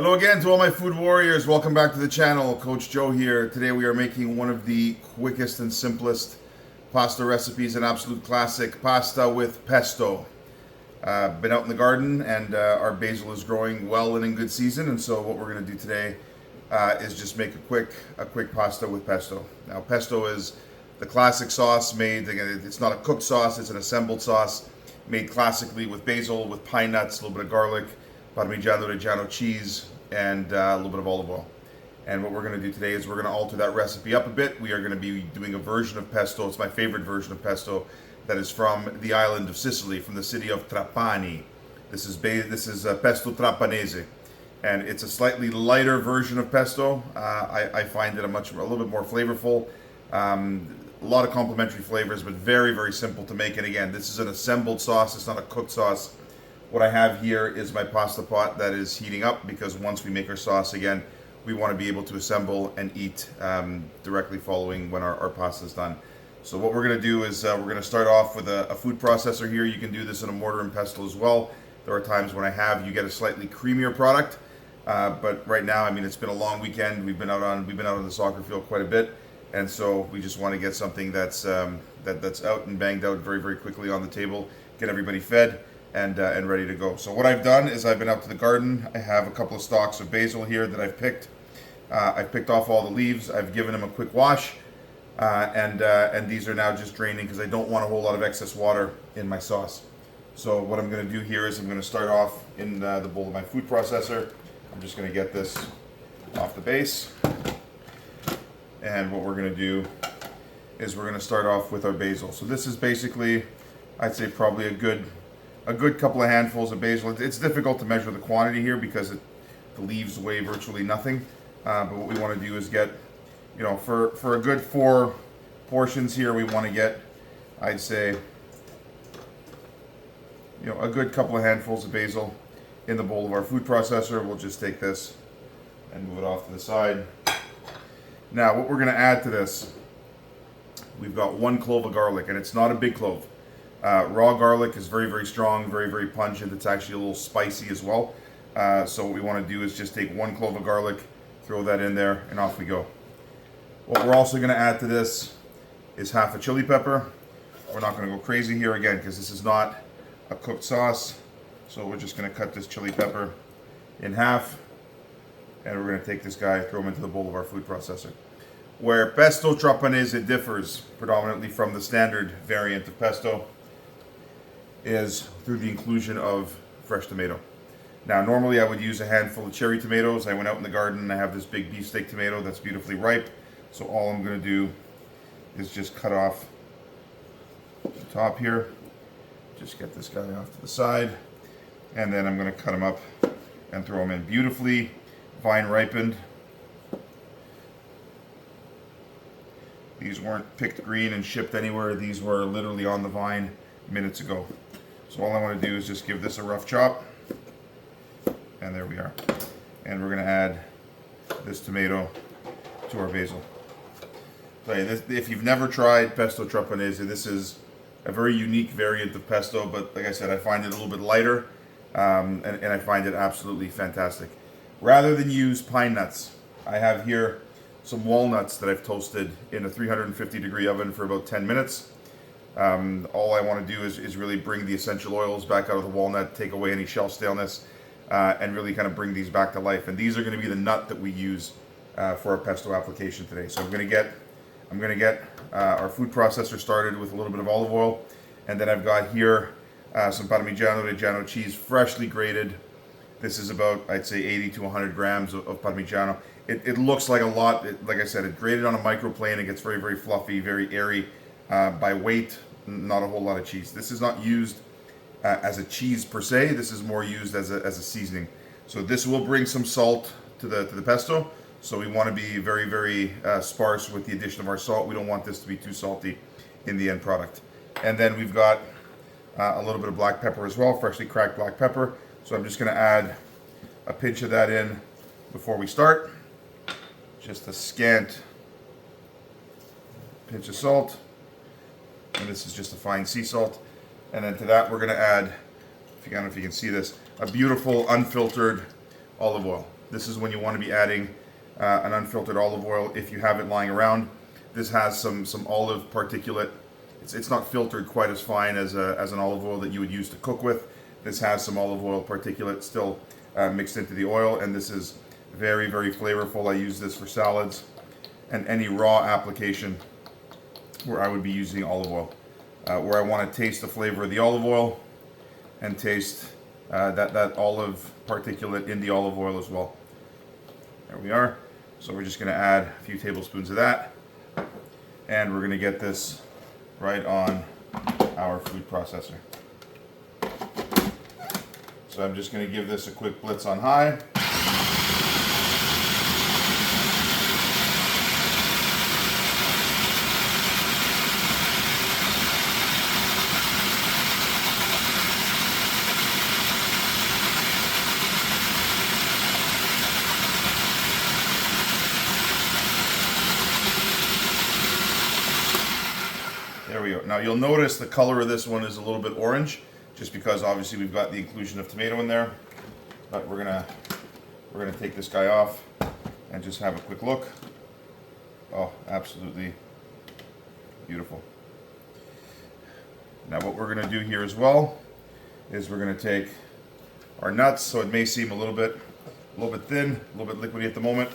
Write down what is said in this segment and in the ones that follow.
Hello again to all my food warriors. Welcome back to the channel. Coach Joe here. Today we are making one of the quickest and simplest pasta recipes, an absolute classic, pasta with pesto. Been out in the garden and our basil is growing well and in good season, and so what we're going to do today is just make a quick pasta with pesto. Now pesto is the classic sauce made, again, it's not a cooked sauce, it's an assembled sauce made classically with basil, with pine nuts, a little bit of garlic, Parmigiano Reggiano cheese, and a little bit of olive oil. And what we're going to do today is we're going to alter that recipe up a bit. We are going to be doing a version of pesto. It's my favorite version of pesto that is from the island of Sicily, from the city of Trapani. This is pesto Trapanese, and it's a slightly lighter version of pesto. I find it a little bit more flavorful. A lot of complementary flavors, but very, very simple to make. And again, this is an assembled sauce. It's not a cooked sauce. What I have here is my pasta pot that is heating up, because once we make our sauce again, we want to be able to assemble and eat directly following when our pasta is done. So what we're going to do is we're going to start off with a food processor here. You can do this in a mortar and pestle as well. There are times when you get a slightly creamier product, but right now, I mean, it's been a long weekend. We've been out on the soccer field quite a bit, and so we just want to get something that's out and banged out very, very quickly on the table, get everybody fed and ready to go. So what I've done is I've been out to the garden. I have a couple of stalks of basil here that I've picked. I've picked off all the leaves. I've given them a quick wash, and these are now just draining because I don't want a whole lot of excess water in my sauce. So what I'm going to do here is I'm going to start off in the bowl of my food processor. I'm just going to get this off the base, and what we're going to do is we're going to start off with our basil. So this is basically, I'd say, probably a good couple of handfuls of basil. It's difficult to measure the quantity here because the leaves weigh virtually nothing. But what we want to do is get, for a good 4 portions here, we want to get, I'd say, a good couple of handfuls of basil in the bowl of our food processor. We'll just take this and move it off to the side. Now, what we're going to add to this, we've got 1 clove of garlic, and it's not a big clove. Raw garlic is very, very strong, very, very pungent. It's actually a little spicy as well. So what we want to do is just take 1 clove of garlic, throw that in there, and off we go. What we're also going to add to this is half a chili pepper. We're not going to go crazy here again because this is not a cooked sauce. So we're just going to cut this chili pepper in half, and we're going to take this guy, throw him into the bowl of our food processor. Where pesto Trapanese differs predominantly from the standard variant of pesto is through the inclusion of fresh tomato. Now, normally I would use a handful of cherry tomatoes. I went out in the garden and I have this big beefsteak tomato that's beautifully ripe. So all I'm going to do is just cut off the top here. Just get this guy off to the side. And then I'm going to cut him up and throw him in. Beautifully vine ripened. These weren't picked green and shipped anywhere. These were literally on the vine minutes ago. So all I want to do is just give this a rough chop. And there we are. And we're going to add this tomato to our basil. So if you've never tried pesto Trapanese, this is a very unique variant of pesto. But like I said, I find it a little bit lighter. And I find it absolutely fantastic. Rather than use pine nuts, I have here some walnuts that I've toasted in a 350-degree oven for about 10 minutes. All I want to do is really bring the essential oils back out of the walnut, take away any shelf staleness, and really kind of bring these back to life. And these are going to be the nut that we use for our pesto application today. So I'm going to get our food processor started with a little bit of olive oil, and then I've got here some Parmigiano Reggiano cheese, freshly grated. This is about, I'd say, 80 to 100 grams of Parmigiano. It looks like a lot. Like I said, it's grated on a microplane. It gets very, very fluffy, very airy. By weight, not a whole lot of cheese. This is not used as a cheese per se. This is more used as a seasoning. So this will bring some salt to the pesto. So we want to be very, very sparse with the addition of our salt. We don't want this to be too salty in the end product. And then we've got a little bit of black pepper as well, freshly cracked black pepper. So I'm just going to add a pinch of that in before we start. Just a scant pinch of salt. And this is just a fine sea salt. And then to that we're going to add, I don't know if you can see this, a beautiful unfiltered olive oil. This is when you want to be adding an unfiltered olive oil if you have it lying around. This has some olive particulate. It's not filtered quite as fine as an olive oil that you would use to cook with. This has some olive oil particulate still mixed into the oil, and this is very, very flavorful. I use this for salads and any raw application where I would be using olive oil, where I want to taste the flavor of the olive oil and taste that olive particulate in the olive oil as well. There we are. So we're just going to add a few tablespoons of that, and we're going to get this right on our food processor. So I'm just going to give this a quick blitz on high. There we go. Now you'll notice the color of this one is a little bit orange, just because obviously we've got the inclusion of tomato in there. But we're gonna take this guy off and just have a quick look. Oh, absolutely beautiful. Now what we're gonna do here as well is we're gonna take our nuts. So it may seem a little bit thin, a little bit liquidy at the moment.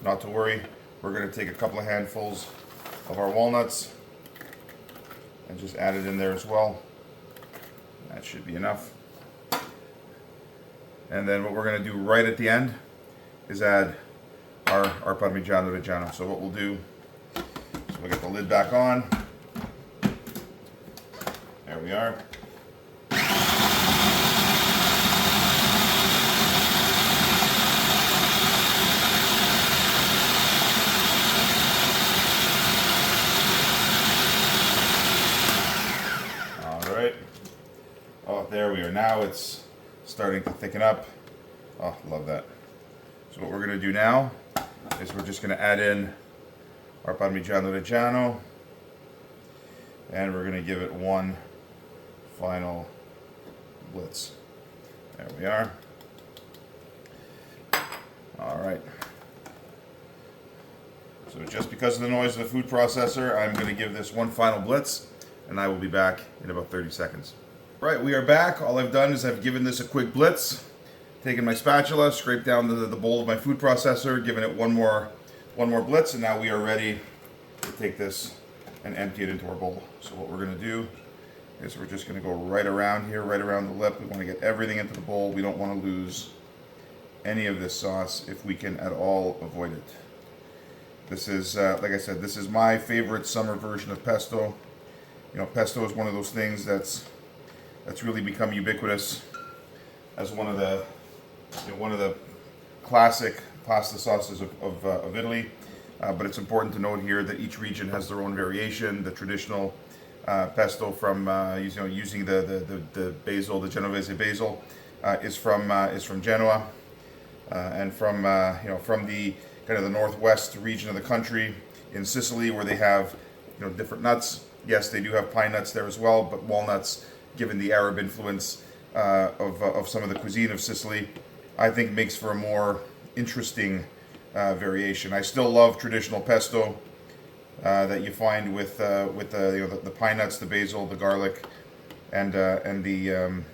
Not to worry. We're gonna take a couple of handfuls of our walnuts and just add it in there as well. That should be enough. And then what we're going to do right at the end is add our Parmigiano Reggiano. So what we'll do is we'll get the lid back on. There we are. Oh, there we are. Now it's starting to thicken up. Oh, love that. So what we're going to do now is we're just going to add in our Parmigiano Reggiano, and we're going to give it one final blitz. There we are. All right. So just because of the noise of the food processor, I'm going to give this one final blitz, and I will be back in about 30 seconds. Right, we are back. All I've done is I've given this a quick blitz, taken my spatula, scraped down the bowl of my food processor, given it one more blitz, and now we are ready to take this and empty it into our bowl. So what we're going to do is we're just going to go right around here, right around the lip. We want to get everything into the bowl. We don't want to lose any of this sauce if we can at all avoid it. This is, like I said, this is my favorite summer version of pesto. You know, pesto is one of those things that's really become ubiquitous as one of the classic pasta sauces of Italy. But it's important to note here that each region has their own variation. The traditional pesto from using the basil, the Genovese basil, is from Genoa, and from the kind of the northwest region of the country in Sicily, where they have different nuts. Yes, they do have pine nuts there as well, but walnuts, given the Arab influence of some of the cuisine of Sicily, I think makes for a more interesting variation. I still love traditional pesto that you find with the pine nuts, the basil, the garlic, and the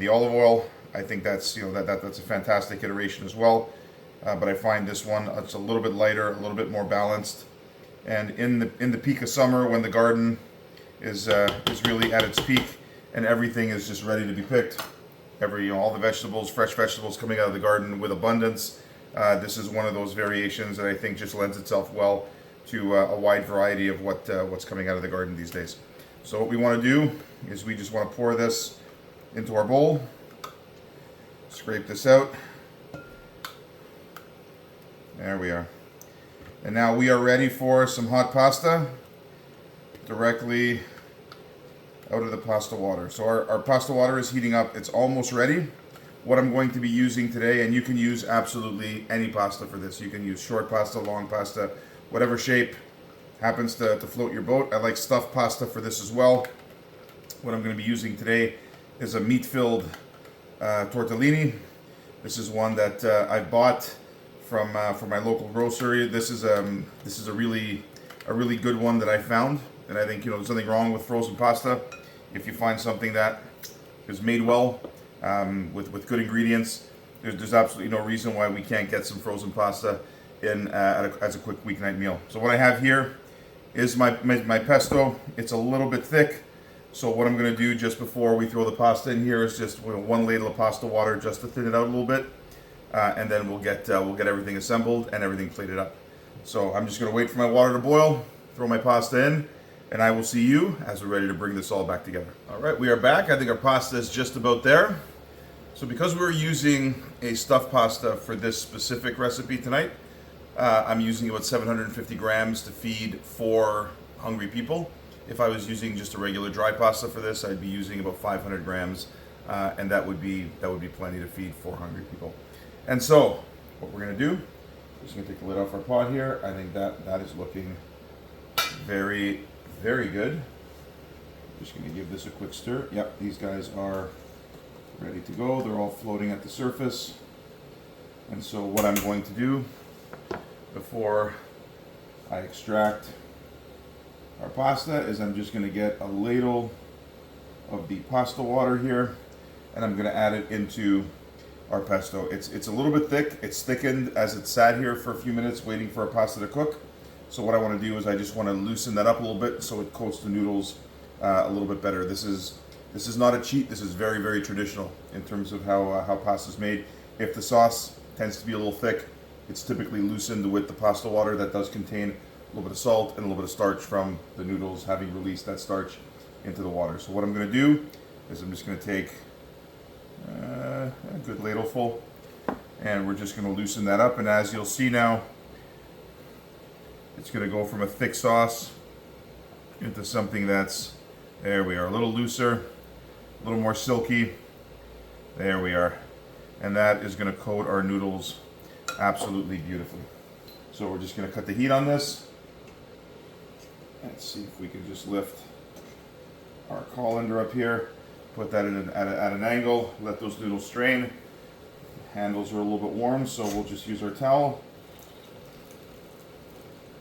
olive oil. I think that's that's a fantastic iteration as well. But I find this one, it's a little bit lighter, a little bit more balanced, and in the peak of summer, when the garden is really at its peak and everything is just ready to be picked, all the vegetables, fresh vegetables coming out of the garden with abundance. This is one of those variations that I think just lends itself well to a wide variety of what's coming out of the garden these days. So what we want to do is we just want to pour this into our bowl, scrape this out. There we are. And now we are ready for some hot pasta directly out of the pasta water. So our pasta water is heating up. It's almost ready. What I'm going to be using today, and you can use absolutely any pasta for this. You can use short pasta, long pasta, whatever shape happens to float your boat. I like stuffed pasta for this as well. What I'm going to be using today is a meat-filled tortellini. This is one that I bought from my local grocery. This is a really good one that I found, and I think there's nothing wrong with frozen pasta if you find something that is made well with good ingredients. There's absolutely no reason why we can't get some frozen pasta in as a quick weeknight meal. So what I have here is my pesto. It's a little bit thick. So what I'm going to do just before we throw the pasta in here is just 1 ladle of pasta water just to thin it out a little bit, and then we'll get everything assembled and everything plated up. So I'm just going to wait for my water to boil, throw my pasta in, and I will see you as we're ready to bring this all back together. All right, we are back. I think our pasta is just about there. So because we're using a stuffed pasta for this specific recipe tonight, I'm using about 750 grams to feed 4 hungry people. If I was using just a regular dry pasta for this, I'd be using about 500 grams, and that would be plenty to feed 4 hungry people. And so, what we're going to do, we're just going to take the lid off our pot here. I think that is looking very, very good. Just going to give this a quick stir. Yep, these guys are ready to go. They're all floating at the surface. And so what I'm going to do before I extract our pasta is I'm just going to get a ladle of the pasta water here, and I'm going to add it into our pesto. It's a little bit thick. It's thickened as it sat here for a few minutes waiting for our pasta to cook. So what I want to do is I just want to loosen that up a little bit so it coats the noodles a little bit better. This is not a cheat. This is very, very traditional in terms of how pasta is made. If the sauce tends to be a little thick, it's typically loosened with the pasta water that does contain a little bit of salt and a little bit of starch from the noodles having released that starch into the water. So what I'm going to do is I'm just going to take a good ladle full, and we're just going to loosen that up. And as you'll see now, it's going to go from a thick sauce into something that's, there we are, a little looser, a little more silky. There we are. And that is going to coat our noodles absolutely beautifully. So we're just going to cut the heat on this. Let's see if we can just lift our colander up here, put that at an angle, let those noodles strain. The handles are a little bit warm, so we'll just use our towel.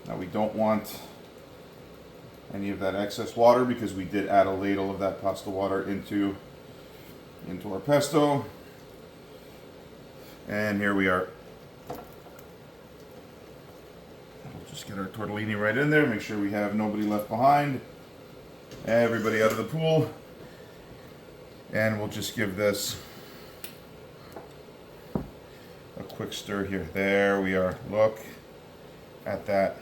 Now we don't want any of that excess water because we did add a ladle of that pasta water into our pesto. And here we are. We'll just get our tortellini right in there, make sure we have nobody left behind. Everybody out of the pool. And we'll just give this a quick stir here. There we are. Look at that.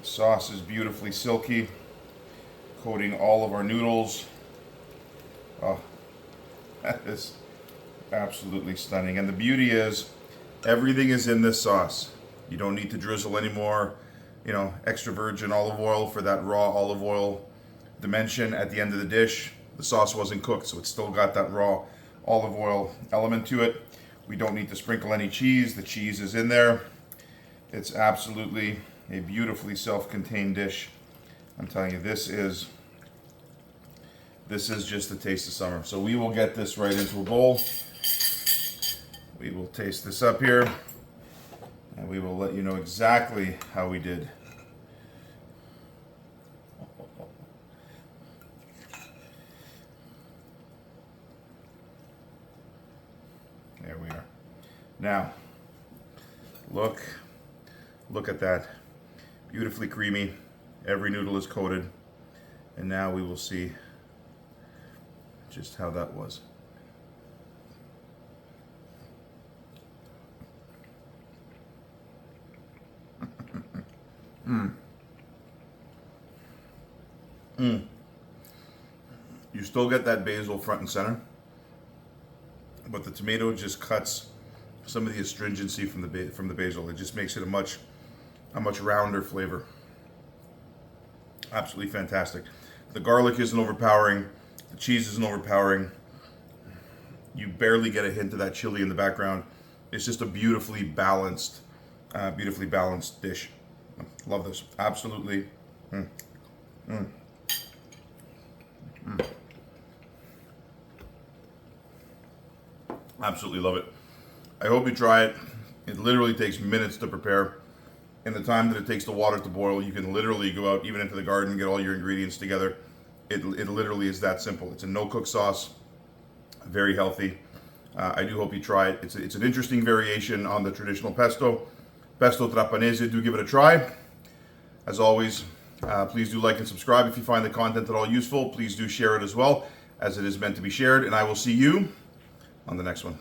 The sauce is beautifully silky, coating all of our noodles. Oh, that is absolutely stunning. And the beauty is, everything is in this sauce. You don't need to drizzle any more, extra virgin olive oil for that raw olive oil dimension at the end of the dish. The sauce wasn't cooked, so it's still got that raw olive oil element to it. We don't need to sprinkle any cheese. The cheese is in there. It's absolutely a beautifully self-contained dish. I'm telling you, this is just the taste of summer. So we will get this right into a bowl. We will taste this up here, and we will let you know exactly how we did. There we are. Now, look at that. Beautifully creamy. Every noodle is coated. And now we will see just how that was. You still get that basil front and center, but the tomato just cuts some of the astringency from the basil. It just makes it a much rounder flavor. Absolutely fantastic. The garlic isn't overpowering. The cheese isn't overpowering. You barely get a hint of that chili in the background. It's just a beautifully balanced dish. Love this. Absolutely. Absolutely love it. I hope you try it. It literally takes minutes to prepare. In the time that it takes the water to boil, you can literally go out even into the garden, get all your ingredients together. It literally is that simple. It's a no-cook sauce, very healthy. I do hope you try it. It's an interesting variation on the traditional pesto. Pesto Trapanese, do give it a try. As always, please do like and subscribe if you find the content at all useful. Please do share it as well, as it is meant to be shared. And I will see you on the next one.